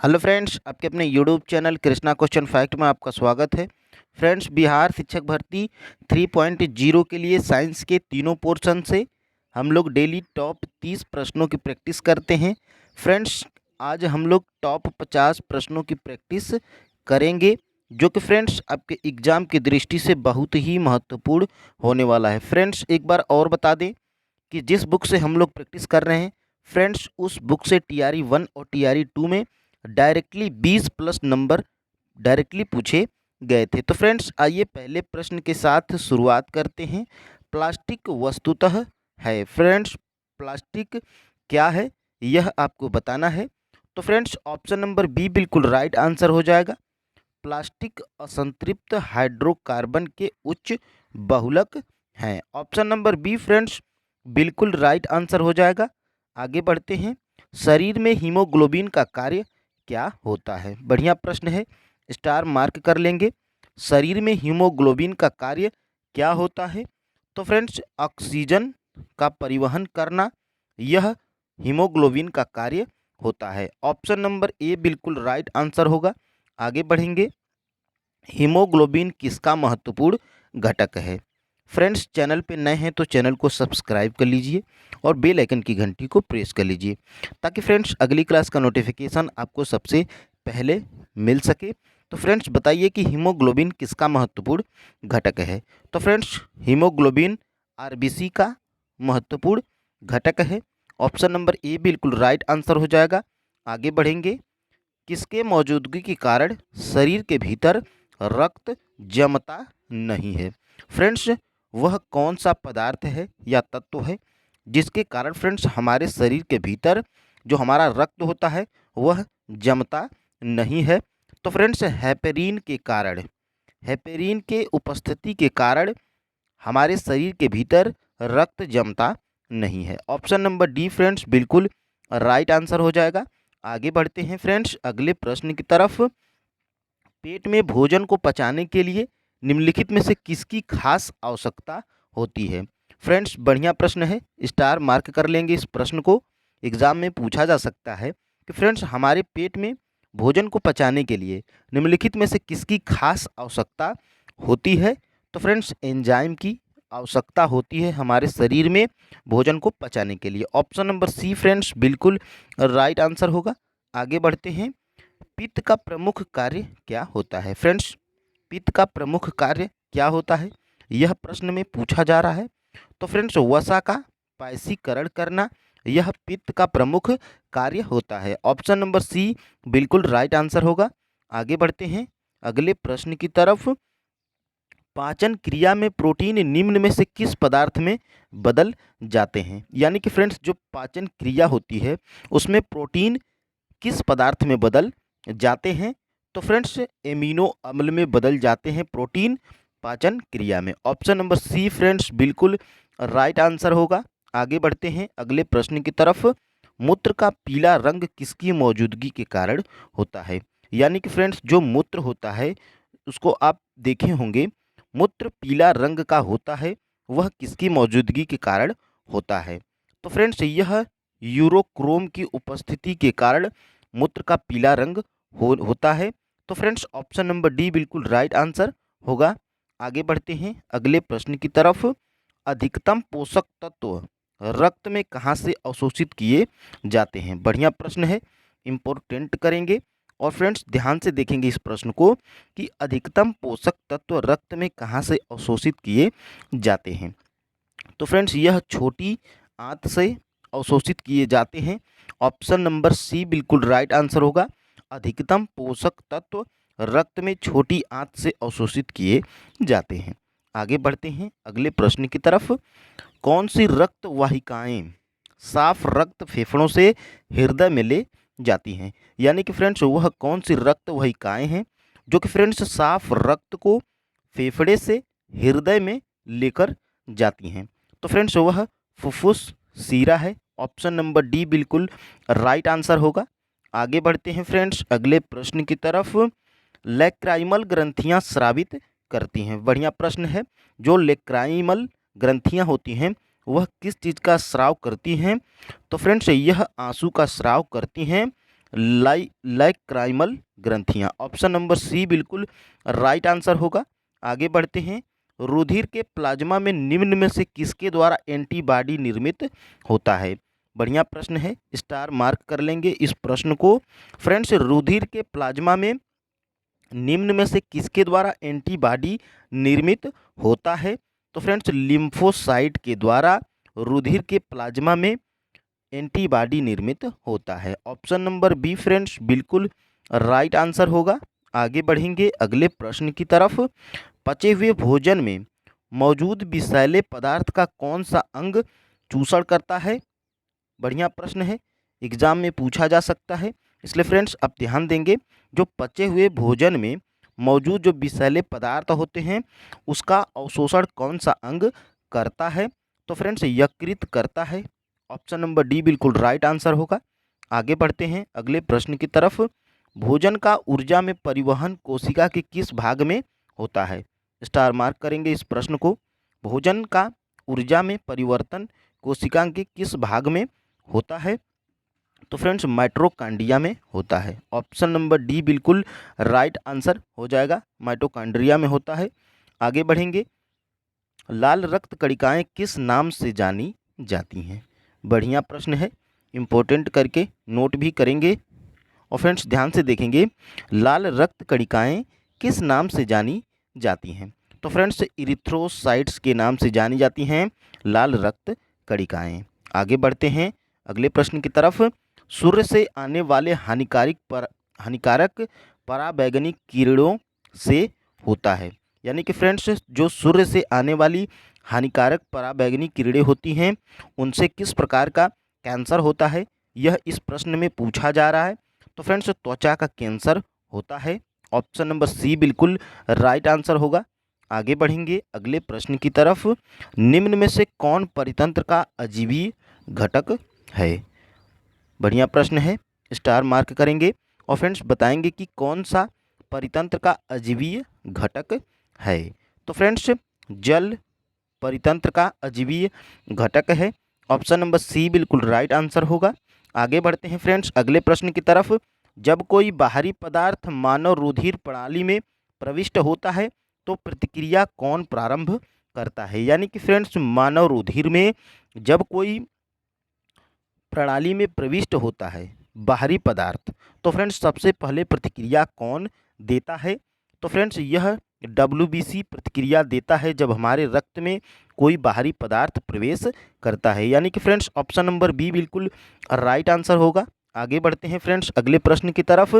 Hello friends, आपके अपने YouTube channel Krishna question fact में आपका स्वागत है। फ्रेंड्स, बिहार शिक्षक भर्ती 3.0 के लिए साइंस के तीनों पोर्शन से हम लोग डेली टॉप 30 प्रश्नों की प्रैक्टिस करते हैं। फ्रेंड्स, आज हम लोग टॉप 50 प्रश्नों की प्रैक्टिस करेंगे, जो कि फ्रेंड्स आपके एग्ज़ाम की दृष्टि से बहुत ही महत्वपूर्ण होने वाला है। फ्रेंड्स, एक बार और बता दें कि जिस बुक से हम लोग प्रैक्टिस कर रहे हैं, फ्रेंड्स उस बुक से टीआरई 1 और टीआरई 2 में डायरेक्टली 20 प्लस नंबर डायरेक्टली पूछे गए थे। तो फ्रेंड्स, आइए पहले प्रश्न के साथ शुरुआत करते हैं। प्लास्टिक वस्तुतः है। फ्रेंड्स, प्लास्टिक क्या है यह आपको बताना है। तो फ्रेंड्स, ऑप्शन नंबर बी बिल्कुल राइट आंसर हो जाएगा। प्लास्टिक असंतृप्त हाइड्रोकार्बन के उच्च बहुलक हैं। ऑप्शन नंबर बी फ्रेंड्स बिल्कुल राइट आंसर हो जाएगा। आगे बढ़ते हैं। शरीर में हीमोग्लोबिन का कार्य क्या होता है? बढ़िया प्रश्न है, स्टार मार्क कर लेंगे। शरीर में हीमोग्लोबिन का कार्य क्या होता है? तो फ्रेंड्स, ऑक्सीजन का परिवहन करना, यह हीमोग्लोबिन का कार्य होता है। ऑप्शन नंबर ए बिल्कुल राइट आंसर होगा। आगे बढ़ेंगे। हीमोग्लोबिन किसका महत्वपूर्ण घटक है? फ्रेंड्स, चैनल पे नए हैं तो चैनल को सब्सक्राइब कर लीजिए और बेल आइकन की घंटी को प्रेस कर लीजिए, ताकि फ्रेंड्स अगली क्लास का नोटिफिकेशन आपको सबसे पहले मिल सके। तो फ्रेंड्स, बताइए कि हीमोग्लोबिन किसका महत्वपूर्ण घटक है? तो फ्रेंड्स, हीमोग्लोबिन आरबीसी का महत्वपूर्ण घटक है। ऑप्शन नंबर ए बिल्कुल राइट आंसर हो जाएगा। आगे बढ़ेंगे। किसके मौजूदगी के कारण शरीर के भीतर रक्त जमता नहीं है? फ्रेंड्स, वह कौन सा पदार्थ है या तत्व है जिसके कारण फ्रेंड्स हमारे शरीर के भीतर जो हमारा रक्त होता है वह जमता नहीं है? तो फ्रेंड्स, हेपेरिन के कारण, हेपेरिन के उपस्थिति के कारण हमारे शरीर के भीतर रक्त जमता नहीं है। ऑप्शन नंबर डी फ्रेंड्स बिल्कुल राइट आंसर हो जाएगा। आगे बढ़ते हैं फ्रेंड्स अगले प्रश्न की तरफ। पेट में भोजन को पचाने के लिए निम्नलिखित में से किसकी खास आवश्यकता होती है? फ्रेंड्स, बढ़िया प्रश्न है, स्टार मार्क कर लेंगे। इस प्रश्न को एग्जाम में पूछा जा सकता है कि फ्रेंड्स हमारे पेट में भोजन को पचाने के लिए निम्नलिखित में से किसकी खास आवश्यकता होती है? तो फ्रेंड्स, एंजाइम की आवश्यकता होती है हमारे शरीर में भोजन को पचाने के लिए। ऑप्शन नंबर सी फ्रेंड्स बिल्कुल राइट आंसर होगा। आगे बढ़ते हैं। पित्त का प्रमुख कार्य क्या होता है? फ्रेंड्स, पित्त का प्रमुख कार्य क्या होता है, यह प्रश्न में पूछा जा रहा है। तो फ्रेंड्स, वसा का पायसीकरण करना, यह पित्त का प्रमुख कार्य होता है। ऑप्शन नंबर सी बिल्कुल राइट आंसर होगा। आगे बढ़ते हैं अगले प्रश्न की तरफ। पाचन क्रिया में प्रोटीन निम्न में से किस पदार्थ में बदल जाते हैं? यानी कि फ्रेंड्स, जो पाचन क्रिया होती है उसमें प्रोटीन किस पदार्थ में बदल जाते हैं? तो फ्रेंड्स, एमिनो अम्ल में बदल जाते हैं प्रोटीन पाचन क्रिया में। ऑप्शन नंबर सी फ्रेंड्स बिल्कुल राइट आंसर होगा। आगे बढ़ते हैं अगले प्रश्न की तरफ। मूत्र का पीला रंग किसकी मौजूदगी के कारण होता है? यानी कि फ्रेंड्स, जो मूत्र होता है उसको आप देखे होंगे, मूत्र पीला रंग का होता है, वह किसकी मौजूदगी के कारण होता है? तो फ्रेंड्स, यह यूरोक्रोम की उपस्थिति के कारण मूत्र का पीला रंग होता है। तो फ्रेंड्स, ऑप्शन नंबर डी बिल्कुल राइट आंसर होगा। आगे बढ़ते हैं अगले प्रश्न की तरफ। अधिकतम पोषक तत्व रक्त में कहाँ से अवशोषित किए जाते हैं? बढ़िया प्रश्न है, इम्पोर्टेंट करेंगे और फ्रेंड्स ध्यान से देखेंगे इस प्रश्न को कि अधिकतम पोषक तत्व रक्त में कहाँ से अवशोषित किए जाते हैं? तो फ्रेंड्स, यह छोटी आंत से अवशोषित किए जाते हैं। ऑप्शन नंबर सी बिल्कुल राइट आंसर होगा। अधिकतम पोषक तत्व रक्त में छोटी आंत से अवशोषित किए जाते हैं। आगे बढ़ते हैं अगले प्रश्न की तरफ। कौन सी रक्त वाहिकाएं साफ रक्त फेफड़ों से हृदय में ले जाती हैं? यानी कि फ्रेंड्स, वह कौन सी रक्त वाहिकाएं हैं जो कि फ्रेंड्स साफ रक्त को फेफड़े से हृदय में लेकर जाती हैं? तो फ्रेंड्स, वह फुफ्फुस सीरा है। ऑप्शन नंबर डी बिल्कुल राइट आंसर होगा। आगे बढ़ते हैं फ्रेंड्स अगले प्रश्न की तरफ। लेक्राइमल ग्रंथियां स्रावित करती हैं। बढ़िया प्रश्न है। जो लेक्राइमल ग्रंथियां होती हैं वह किस चीज़ का स्राव करती हैं? तो फ्रेंड्स, यह आंसू का स्राव करती हैं। लाइक्राइमल ग्रंथियां। ऑप्शन नंबर सी बिल्कुल राइट आंसर होगा। आगे बढ़ते हैं। रुधिर के प्लाज्मा में निम्न में से किसके द्वारा एंटीबॉडी निर्मित होता है? बढ़िया प्रश्न है, स्टार मार्क कर लेंगे इस प्रश्न को। फ्रेंड्स, रुधिर के प्लाज्मा में निम्न में से किसके द्वारा एंटीबॉडी निर्मित होता है? तो फ्रेंड्स, लिम्फोसाइट के द्वारा रुधिर के प्लाज्मा में एंटीबॉडी निर्मित होता है। ऑप्शन नंबर बी फ्रेंड्स बिल्कुल राइट आंसर होगा। आगे बढ़ेंगे अगले प्रश्न की तरफ। पचे हुए भोजन में मौजूद विषैले पदार्थ का कौन सा अंग चूषण करता है? बढ़िया प्रश्न है, एग्जाम में पूछा जा सकता है, इसलिए फ्रेंड्स आप ध्यान देंगे। जो पचे हुए भोजन में मौजूद जो विषैले पदार्थ होते हैं उसका अवशोषण कौन सा अंग करता है? तो फ्रेंड्स यकृत करता है। ऑप्शन नंबर डी बिल्कुल राइट आंसर होगा। आगे बढ़ते हैं अगले प्रश्न की तरफ। भोजन का ऊर्जा में परिवहन कोशिका के किस भाग में होता है? स्टार मार्क करेंगे इस प्रश्न को। भोजन का ऊर्जा में परिवर्तन कोशिका के किस भाग में होता है? तो फ्रेंड्स माइटोकॉन्ड्रिया में होता है। ऑप्शन नंबर डी बिल्कुल राइट आंसर हो जाएगा, माइटोकॉन्ड्रिया में होता है। आगे बढ़ेंगे। लाल रक्त कणिकाएं किस नाम से जानी जाती हैं? बढ़िया प्रश्न है, इम्पोर्टेंट करके नोट भी करेंगे। और फ्रेंड्स ध्यान से देखेंगे, लाल रक्त कणिकाएं किस नाम से जानी जाती हैं? तो फ्रेंड्स इरिथ्रोसाइट्स के नाम से जानी जाती हैं लाल रक्त कणिकाएं। आगे बढ़ते हैं अगले प्रश्न की तरफ। सूर्य से आने वाले हानिकारक पराबैंगनी किरणों से होता है। यानी कि फ्रेंड्स जो सूर्य से आने वाली हानिकारक पराबैंगनी किरणें होती हैं उनसे किस प्रकार का कैंसर होता है, यह इस प्रश्न में पूछा जा रहा है। तो फ्रेंड्स त्वचा का कैंसर होता है। ऑप्शन नंबर सी बिल्कुल राइट आंसर होगा। आगे बढ़ेंगे अगले प्रश्न की तरफ। निम्न में से कौन परितंत्र का अजीवीय घटक है? बढ़िया प्रश्न है, स्टार मार्क करेंगे। और फ्रेंड्स बताएंगे कि कौन सा परितंत्र का अजीवीय घटक है। तो फ्रेंड्स जल परितंत्र का अजीवीय घटक है। ऑप्शन नंबर सी बिल्कुल राइट आंसर होगा। आगे बढ़ते हैं फ्रेंड्स अगले प्रश्न की तरफ। जब कोई बाहरी पदार्थ मानव रुधिर प्रणाली में प्रविष्ट होता है तो प्रतिक्रिया कौन प्रारंभ करता है? यानी कि फ्रेंड्स मानव रुधिर में जब कोई प्रणाली में प्रविष्ट होता है बाहरी पदार्थ, तो फ्रेंड्स सबसे पहले प्रतिक्रिया कौन देता है? तो फ्रेंड्स यह WBC प्रतिक्रिया देता है जब हमारे रक्त में कोई बाहरी पदार्थ प्रवेश करता है। यानी कि फ्रेंड्स ऑप्शन नंबर बी बिल्कुल राइट आंसर होगा। आगे बढ़ते हैं फ्रेंड्स अगले प्रश्न की तरफ।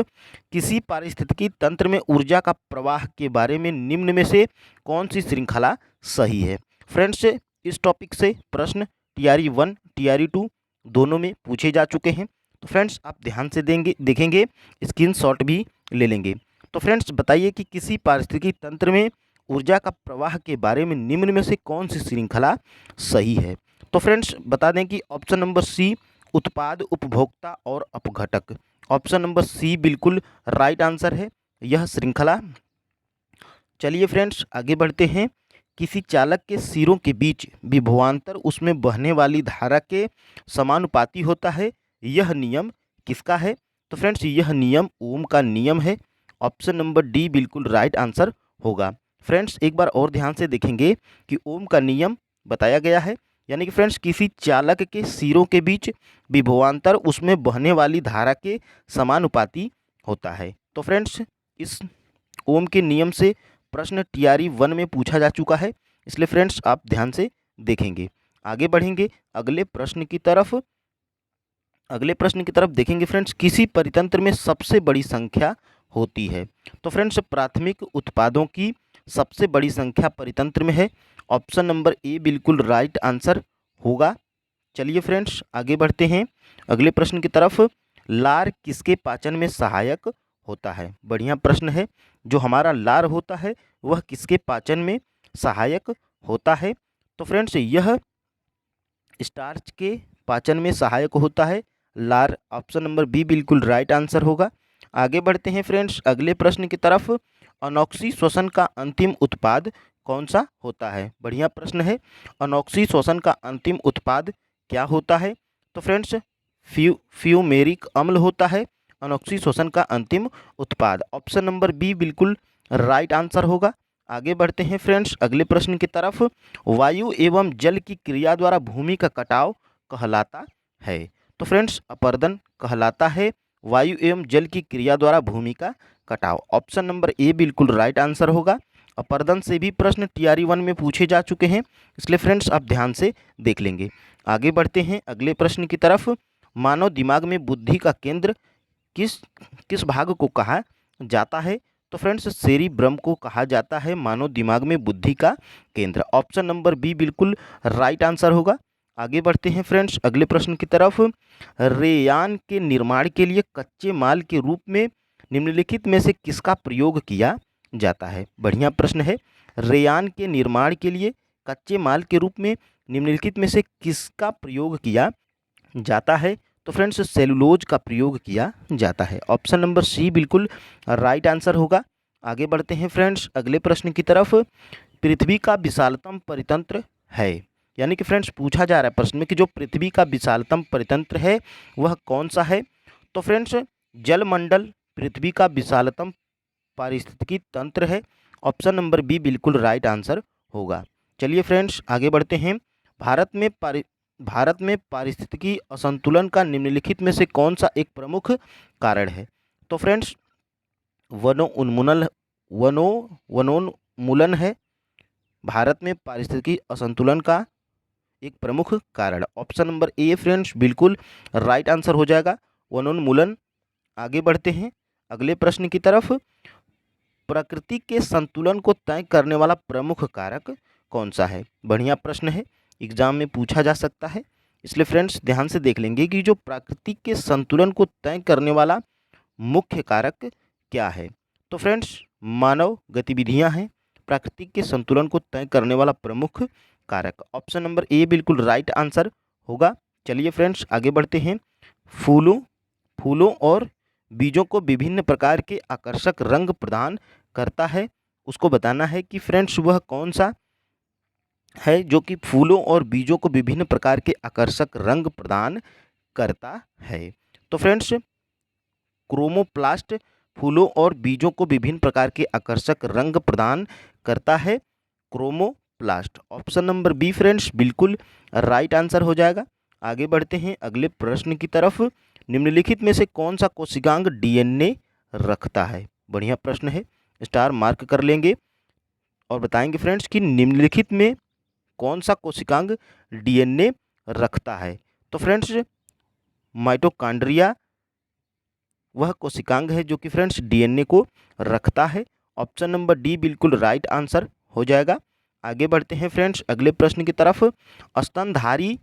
किसी पारिस्थितिकी तंत्र में ऊर्जा का प्रवाह के बारे में निम्न में से कौन सी श्रृंखला सही है? फ्रेंड्स इस टॉपिक से प्रश्न TRE 1 TRE 2 दोनों में पूछे जा चुके हैं, तो फ्रेंड्स आप ध्यान से देखेंगे, स्क्रीनशॉट भी ले लेंगे। तो फ्रेंड्स बताइए कि किसी पारिस्थितिकी तंत्र में ऊर्जा का प्रवाह के बारे में निम्न में से कौन सी श्रृंखला सही है? तो फ्रेंड्स बता दें कि ऑप्शन नंबर सी उत्पाद, उपभोक्ता और अपघटक। ऑप्शन नंबर सी बिल्कुल राइट आंसर है यह श्रृंखला। चलिए फ्रेंड्स आगे बढ़ते हैं। किसी चालक के सिरों के बीच विभवांतर उसमें बहने वाली धारा के समानुपाती होता है, यह नियम किसका है? तो फ्रेंड्स यह नियम ओम का नियम है। ऑप्शन नंबर डी बिल्कुल राइट आंसर होगा। फ्रेंड्स एक बार और ध्यान से देखेंगे कि ओम का नियम बताया गया है, यानी कि फ्रेंड्स किसी चालक के सिरों के बीच विभवांतर उसमें बहने वाली धारा के समानुपाती होता है। तो फ्रेंड्स इस ओम के नियम से प्रश्न TRE 1 में पूछा जा चुका है, इसलिए फ्रेंड्स आप ध्यान से देखेंगे। आगे बढ़ेंगे अगले प्रश्न की तरफ। अगले प्रश्न की तरफ देखेंगे फ्रेंड्स, किसी परितंत्र में सबसे बड़ी संख्या होती है? तो फ्रेंड्स प्राथमिक उत्पादों की सबसे बड़ी संख्या परितंत्र में है। ऑप्शन नंबर ए बिल्कुल राइट आंसर होगा। चलिए फ्रेंड्स आगे बढ़ते हैं अगले प्रश्न की तरफ। लार किसके पाचन में सहायक होता है? बढ़िया प्रश्न है। जो हमारा लार होता है वह किसके पाचन में सहायक होता है? तो फ्रेंड्स यह स्टार्च के पाचन में सहायक होता है लार। ऑप्शन नंबर बी बिल्कुल राइट आंसर होगा। आगे बढ़ते हैं फ्रेंड्स अगले प्रश्न की तरफ। अनॉक्सी श्वसन का अंतिम उत्पाद कौन सा होता है? बढ़िया प्रश्न है। अनॉक्सी श्वसन का अंतिम उत्पाद क्या होता है? तो फ्रेंड्स फ्यूमेरिक अम्ल होता है। अनॉक्सिशोसन का अंतिम उत्पाद। ऑप्शन नंबर बी बिल्कुल राइट आंसर होगा। आगे बढ़ते हैं फ्रेंड्स अगले प्रश्न की तरफ। वायु एवं जल की क्रिया द्वारा भूमि का कटाव कहलाता है। तो फ्रेंड्स अपरदन कहलाता है वायु एवं जल की क्रिया द्वारा भूमि का कटाव। ऑप्शन नंबर ए बिल्कुल राइट आंसर होगा। अपरदन से भी प्रश्न टीआरई 1 में पूछे जा चुके हैं, इसलिए फ्रेंड्स आप ध्यान से देख लेंगे। आगे बढ़ते हैं अगले प्रश्न की तरफ। मानव दिमाग में बुद्धि का केंद्र किस किस भाग को कहा जाता है। तो फ्रेंड्स सेरिब्रम को कहा जाता है मानव दिमाग में बुद्धि का केंद्र। ऑप्शन नंबर बी बिल्कुल राइट आंसर होगा। आगे बढ़ते हैं फ्रेंड्स अगले प्रश्न की तरफ। रेयान के निर्माण के लिए कच्चे माल के रूप में निम्नलिखित में से किसका प्रयोग किया जाता है। बढ़िया प्रश्न है। रेयान के निर्माण के लिए कच्चे माल के रूप में निम्नलिखित में से किसका प्रयोग किया जाता है। तो फ्रेंड्स सेलुलोज का प्रयोग किया जाता है। ऑप्शन नंबर सी बिल्कुल राइट आंसर होगा। आगे बढ़ते हैं फ्रेंड्स अगले प्रश्न की तरफ। पृथ्वी का विशालतम परितंत्र है, यानी कि फ्रेंड्स पूछा जा रहा है प्रश्न में कि जो पृथ्वी का विशालतम परितंत्र है वह कौन सा है। तो फ्रेंड्स जलमंडल पृथ्वी का विशालतम पारिस्थितिकी तंत्र है। ऑप्शन नंबर बी बिल्कुल राइट आंसर होगा। चलिए फ्रेंड्स आगे बढ़ते हैं। भारत में पारिस्थितिकी असंतुलन का निम्नलिखित में से कौन सा एक प्रमुख कारण है। तो फ्रेंड्स वनोन्मूलन है भारत में पारिस्थितिकी असंतुलन का एक प्रमुख कारण। ऑप्शन नंबर ए फ्रेंड्स बिल्कुल राइट आंसर हो जाएगा, वनोन्मूलन। आगे बढ़ते हैं अगले प्रश्न की तरफ। प्रकृति के संतुलन को तय करने वाला प्रमुख कारक कौन सा है। बढ़िया प्रश्न है, एग्जाम में पूछा जा सकता है, इसलिए फ्रेंड्स ध्यान से देख लेंगे कि जो प्रकृति के संतुलन को तय करने वाला मुख्य कारक क्या है। तो फ्रेंड्स मानव गतिविधियां हैं प्रकृति के संतुलन को तय करने वाला प्रमुख कारक। ऑप्शन नंबर ए बिल्कुल राइट आंसर होगा। चलिए फ्रेंड्स आगे बढ़ते हैं। फूलों और बीजों को विभिन्न प्रकार के आकर्षक रंग प्रदान करता है, उसको बताना है कि फ्रेंड्स वह कौन सा है जो कि फूलों और बीजों को विभिन्न प्रकार के आकर्षक रंग प्रदान करता है। तो फ्रेंड्स क्रोमोप्लास्ट फूलों और बीजों को विभिन्न प्रकार के आकर्षक रंग प्रदान करता है, chromoplast. Option number be friends बिल्कुल राइट आंसर हो जाएगा। आगे बढ़ते हैं अगले प्रश्न की तरफ। निम्नलिखित में से कौन सा कोशिकांग डीएनए रखता है। बढ़िया प्रश्न है, स्टार मार्क कर लेंगे और बताएंगे फ्रेंड्स कि निम्नलिखित में कौन सा कोशिकांग डीएनए रखता है। तो फ्रेंड्स माइटोकॉन्ड्रिया वह कोशिकांग है जो कि फ्रेंड्स डीएनए को रखता है। ऑप्शन नंबर डी बिल्कुल राइट आंसर हो जाएगा। आगे बढ़ते हैं फ्रेंड्स अगले प्रश्न की तरफ। स्तनधारी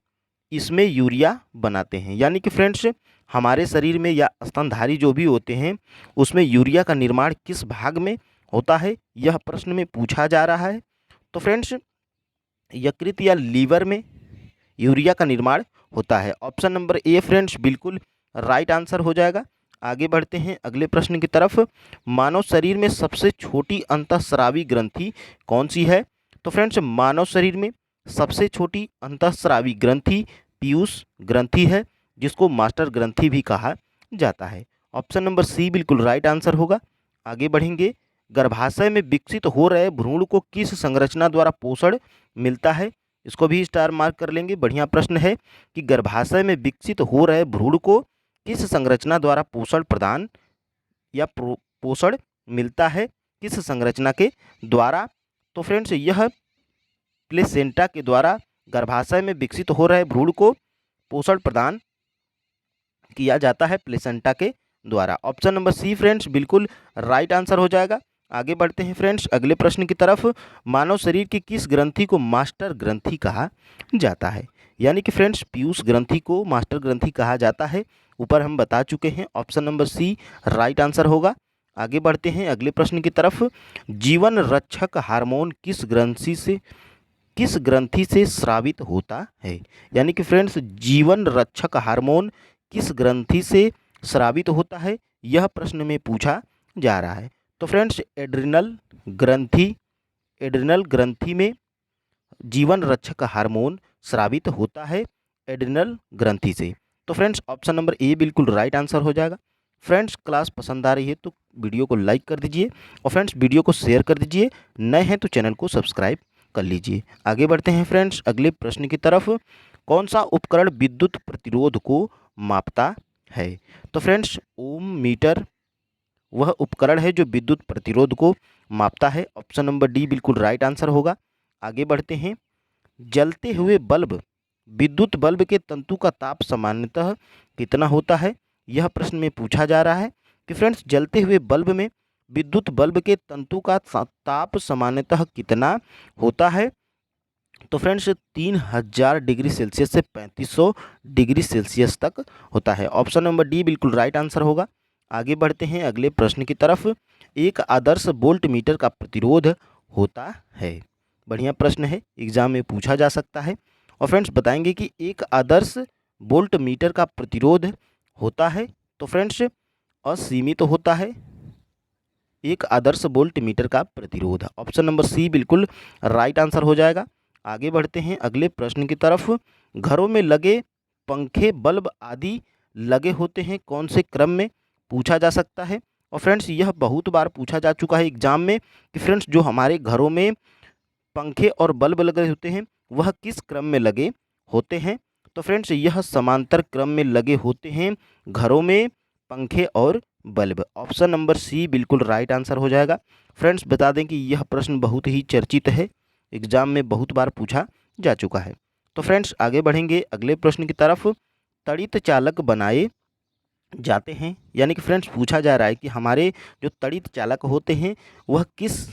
इसमें यूरिया बनाते हैं, यानी कि फ्रेंड्स हमारे शरीर में या स्तनधारी जो भी होते हैं उसमें यूरिया का निर्माण किस भाग में होता है, यह प्रश्न में पूछा जा रहा है। तो फ्रेंड्स यकृत या लीवर में यूरिया का निर्माण होता है। ऑप्शन नंबर ए फ्रेंड्स बिल्कुल राइट आंसर हो जाएगा। आगे बढ़ते हैं अगले प्रश्न की तरफ। मानव शरीर में सबसे छोटी अंतःस्रावी ग्रंथि कौन सी है। तो फ्रेंड्स मानव शरीर में सबसे छोटी अंतःस्रावी ग्रंथि पीयूष ग्रंथि है, जिसको मास्टर ग्रंथि भी कहा जाता है। ऑप्शन नंबर सी बिल्कुल राइट आंसर होगा। आगे बढ़ेंगे। गर्भाशय में विकसित हो रहे भ्रूण को किस संरचना द्वारा पोषण मिलता है, इसको भी स्टार मार्क कर लेंगे। बढ़िया प्रश्न है कि गर्भाशय में विकसित हो रहे भ्रूण को किस संरचना द्वारा पोषण प्रदान या पोषण मिलता है, किस संरचना के द्वारा। तो फ्रेंड्स यह प्लेसेंटा के द्वारा गर्भाशय में विकसित हो रहे भ्रूण को पोषण प्रदान किया जाता है, प्लेसेंटा के द्वारा। ऑप्शन नंबर सी फ्रेंड्स बिल्कुल राइट आंसर हो जाएगा। आगे बढ़ते हैं फ्रेंड्स अगले प्रश्न की तरफ। मानव शरीर की किस ग्रंथि को मास्टर ग्रंथि कहा जाता है, यानी कि फ्रेंड्स पीयूष ग्रंथि को मास्टर ग्रंथि कहा जाता है, ऊपर हम बता चुके हैं। Option number C right answer होगा। आगे बढ़ते हैं अगले प्रश्न की तरफ। जीवन रक्षक हार्मोन किस ग्रंथि से स्रावित होता है, यानी कि फ्रेंड्स जीवन रक्षक हार्मोन किस ग्रंथि से स्रावित होता है, यह प्रश्न में पूछा जा रहा है। तो फ्रेंड्स एड्रिनल ग्रंथि में जीवन रक्षक हार्मोन स्रावित होता है, एड्रिनल ग्रंथि से। तो फ्रेंड्स ऑप्शन नंबर ए बिल्कुल राइट आंसर हो जाएगा। फ्रेंड्स क्लास पसंद आ रही है तो वीडियो को लाइक कर दीजिए और फ्रेंड्स वीडियो को शेयर कर दीजिए, नए हैं तो चैनल को सब्सक्राइब कर लीजिए। आगे बढ़ते हैं फ्रेंड्स अगले प्रश्न की तरफ। कौन सा उपकरण विद्युत प्रतिरोध को मापता है? तो फ्रेंड्स ओम मीटर वह उपकरण है जो विद्युत प्रतिरोध को मापता है। ऑप्शन नंबर डी बिल्कुल राइट आंसर होगा। आगे बढ़ते हैं। जलते हुए बल्ब विद्युत बल्ब के तंतु का ताप सामान्यतः कितना होता है? यह प्रश्न में पूछा जा रहा है कि फ्रेंड्स जलते हुए बल्ब में विद्युत बल्ब के तंतु का ताप सामान्यतः कितना होता है? तो फ्रेंड्स 3000 डिग्री सेल्सियस से 3500 डिग्री सेल्सियस तक होता है। ऑप्शन नंबर डी बिल्कुल राइट आंसर होगा। आगे बढ़ते हैं अगले प्रश्न की तरफ। एक आदर्श वोल्ट मीटर का प्रतिरोध होता है। बढ़िया प्रश्न है, एग्जाम में पूछा जा सकता है। और फ्रेंड्स बताएंगे कि एक आदर्श वोल्ट मीटर का प्रतिरोध होता है तो फ्रेंड्स असीमित होता है। एक आदर्श वोल्ट मीटर का प्रतिरोध, ऑप्शन नंबर सी बिल्कुल राइट आंसर हो जाएगा। आगे बढ़ते हैं अगले प्रश्न की तरफ। घरों में लगे पंखे बल्ब आदि लगे होते हैं कौन से क्रम में? पूछा जा सकता है। और फ्रेंड्स यह बहुत बार पूछा जा चुका है एग्जाम में कि फ्रेंड्स जो हमारे घरों में पंखे और बल्ब लगे होते हैं वह किस क्रम में लगे होते हैं? तो फ्रेंड्स यह समांतर क्रम में लगे होते हैं घरों में पंखे और बल्ब। ऑप्शन नंबर सी बिल्कुल राइट आंसर हो जाएगा। फ्रेंड्स बता दें कि यह प्रश्न बहुत ही चर्चित है, एग्जाम में बहुत बार पूछा जा चुका है। तो फ्रेंड्स आगे बढ़ेंगे अगले प्रश्न की तरफ। तड़ित चालक बनाए जाते हैं, यानी कि फ्रेंड्स पूछा जा रहा है कि हमारे जो तड़ित चालक होते हैं वह किस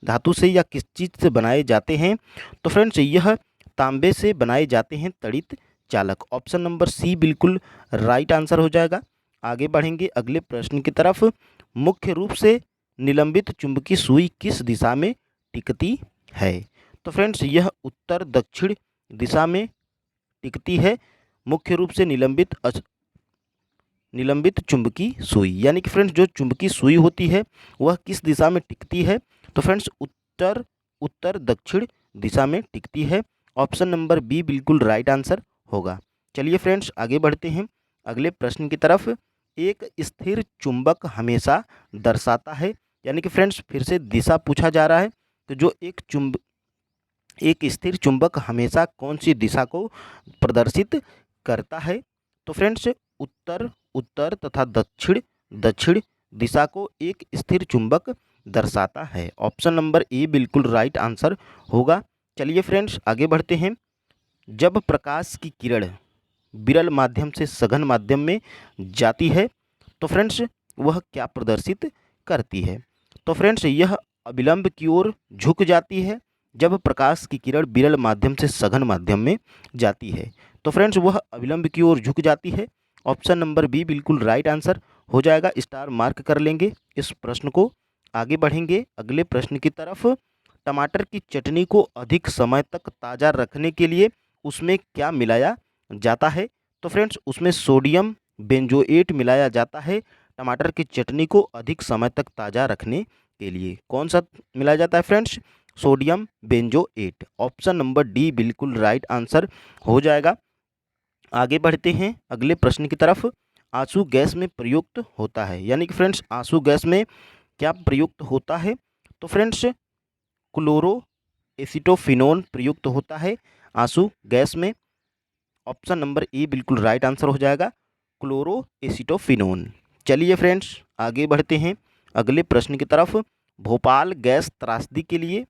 धातु से या किस चीज़ से बनाए जाते हैं? तो फ्रेंड्स यह तांबे से बनाए जाते हैं तड़ित चालक। ऑप्शन नंबर सी बिल्कुल राइट आंसर हो जाएगा। आगे बढ़ेंगे अगले प्रश्न की तरफ। मुख्य रूप से निलंबित चुंबकीय सुई किस दिशा में टिकती है? तो फ्रेंड्स यह उत्तर दक्षिण दिशा में टिकती है। मुख्य रूप से निलंबित चुंबकीय सुई, यानी कि फ्रेंड्स जो चुंबकीय सुई होती है वह किस दिशा में टिकती है? तो फ्रेंड्स उत्तर दक्षिण दिशा में टिकती है। ऑप्शन नंबर बी बिल्कुल राइट आंसर होगा। चलिए फ्रेंड्स आगे बढ़ते हैं अगले प्रश्न की तरफ। एक स्थिर चुंबक हमेशा दर्शाता है, यानी कि फ्रेंड्स फिर से दिशा पूछा जा रहा है। तो जो एक स्थिर चुंबक हमेशा कौन सी दिशा को प्रदर्शित करता है? तो फ्रेंड्स उत्तर तथा दक्षिण दिशा को एक स्थिर चुंबक दर्शाता है। ऑप्शन नंबर ए बिल्कुल राइट आंसर होगा। चलिए फ्रेंड्स आगे बढ़ते हैं। जब प्रकाश की किरण विरल माध्यम से सघन माध्यम में जाती है तो फ्रेंड्स वह क्या प्रदर्शित करती है? तो फ्रेंड्स यह अविलंब की ओर झुक जाती है जब प्रकाश की किरण विरल माध्यम से सघन माध्यम में जाती है। तो फ्रेंड्स वह अविलंब की ओर झुक जाती है। ऑप्शन नंबर बी बिल्कुल राइट आंसर हो जाएगा। स्टार मार्क कर लेंगे इस प्रश्न को। आगे बढ़ेंगे अगले प्रश्न की तरफ। टमाटर की चटनी को अधिक समय तक ताज़ा रखने के लिए उसमें क्या मिलाया जाता है? तो फ्रेंड्स उसमें सोडियम बेंजोएट मिलाया जाता है टमाटर की चटनी को अधिक समय तक ताज़ा रखने के लिए। कौन सा मिलाया जाता है friends? Sodium benzoate. Option number D बिल्कुल राइट आंसर हो जाएगा। आगे बढ़ते हैं अगले प्रश्न की तरफ। आंसू गैस में प्रयुक्त होता है, यानी कि फ्रेंड्स आंसू गैस में क्या प्रयुक्त होता है? तो फ्रेंड्स क्लोरो एसिटोफिनोन प्रयुक्त होता है आंसू गैस में। ऑप्शन नंबर ए बिल्कुल राइट आंसर हो जाएगा, क्लोरो एसिटोफिनोन। चलिए फ्रेंड्स आगे बढ़ते हैं अगले प्रश्न की तरफ। भोपाल गैस त्रासदी के लिए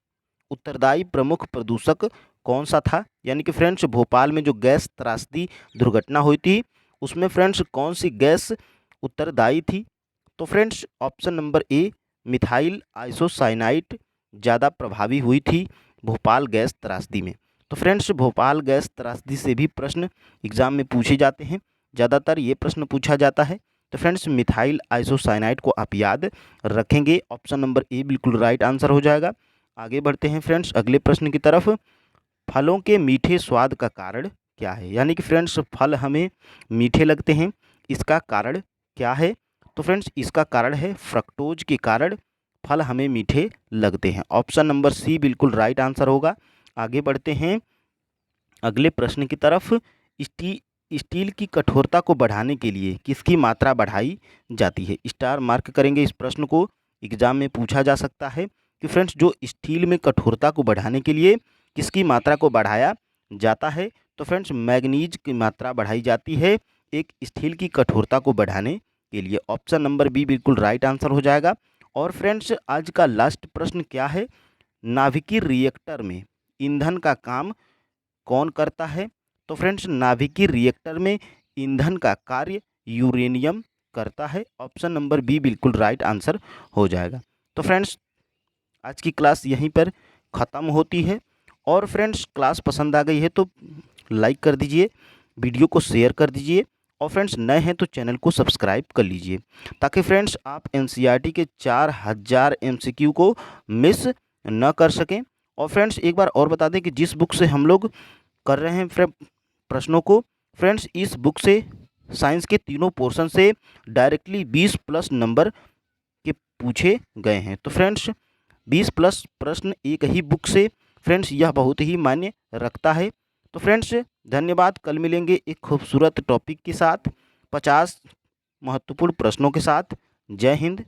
उत्तरदायी प्रमुख प्रदूषक कौन सा था? यानी कि फ्रेंड्स भोपाल में जो गैस त्रासदी दुर्घटना हुई थी उसमें फ्रेंड्स कौन सी गैस उत्तरदायी थी? तो friends option number A methyl isocyanide ज़्यादा प्रभावी हुई थी भोपाल गैस त्रासदी में। तो फ्रेंड्स भोपाल गैस त्रासदी से भी प्रश्न एग्जाम में पूछे जाते हैं, ज़्यादातर ये प्रश्न पूछा जाता है। तो फ्रेंड्स मिथाइल आइसोसाइनाइड को आप याद रखेंगे। ऑप्शन नंबर ए बिल्कुल राइट आंसर हो जाएगा। आगे बढ़ते हैं फ्रेंड्स अगले प्रश्न की तरफ। फलों के मीठे स्वाद का कारण क्या है? यानी कि फ्रेंड्स फल हमें मीठे लगते हैं, इसका कारण क्या है? तो फ्रेंड्स इसका कारण है फ्रक्टोज के कारण फल हमें मीठे लगते हैं। ऑप्शन नंबर सी बिल्कुल राइट आंसर होगा। आगे बढ़ते हैं अगले प्रश्न की तरफ। स्टील की कठोरता को बढ़ाने के लिए किसकी मात्रा बढ़ाई जाती है? स्टार मार्क करेंगे। इस प्रश्न को एग्जाम में पूछा जा सकता है कि फ्रेंड्स जो स्टील में कठोरता को बढ़ाने के लिए किसकी मात्रा को बढ़ाया जाता है? तो फ्रेंड्स मैग्नीज की मात्रा बढ़ाई जाती है एक स्टील की कठोरता को बढ़ाने के लिए। ऑप्शन नंबर बी बिल्कुल राइट आंसर हो जाएगा। और फ्रेंड्स आज का लास्ट प्रश्न क्या है? नाभिकीय रिएक्टर में ईंधन का काम कौन करता है? तो फ्रेंड्स नाभिकीय रिएक्टर में ईंधन का कार्य यूरेनियम करता है। ऑप्शन नंबर बी बिल्कुल राइट आंसर हो जाएगा। तो फ्रेंड्स आज की क्लास यहीं पर ख़त्म होती है। और फ्रेंड्स क्लास पसंद आ गई है तो लाइक कर दीजिए, वीडियो को शेयर कर दीजिए, और फ्रेंड्स नए हैं तो चैनल को सब्सक्राइब कर लीजिए, ताकि फ्रेंड्स आप एनसीईआरटी के 4000 एमसीक्यू को मिस न कर सकें। और फ्रेंड्स एक बार और बता दें कि जिस बुक से हम लोग कर रहे हैं प्रश्नों को, फ्रेंड्स इस बुक से साइंस के तीनों पोर्शन से डायरेक्टली 20+ नंबर के पूछे गए हैं। तो फ्रेंड्स 20+ प्रश्न एक ही बुक से, फ्रेंड्स यह बहुत ही मायने रखता है। तो फ्रेंड्स धन्यवाद। कल मिलेंगे एक खूबसूरत टॉपिक के साथ, 50 महत्वपूर्ण प्रश्नों के साथ। जय हिंद,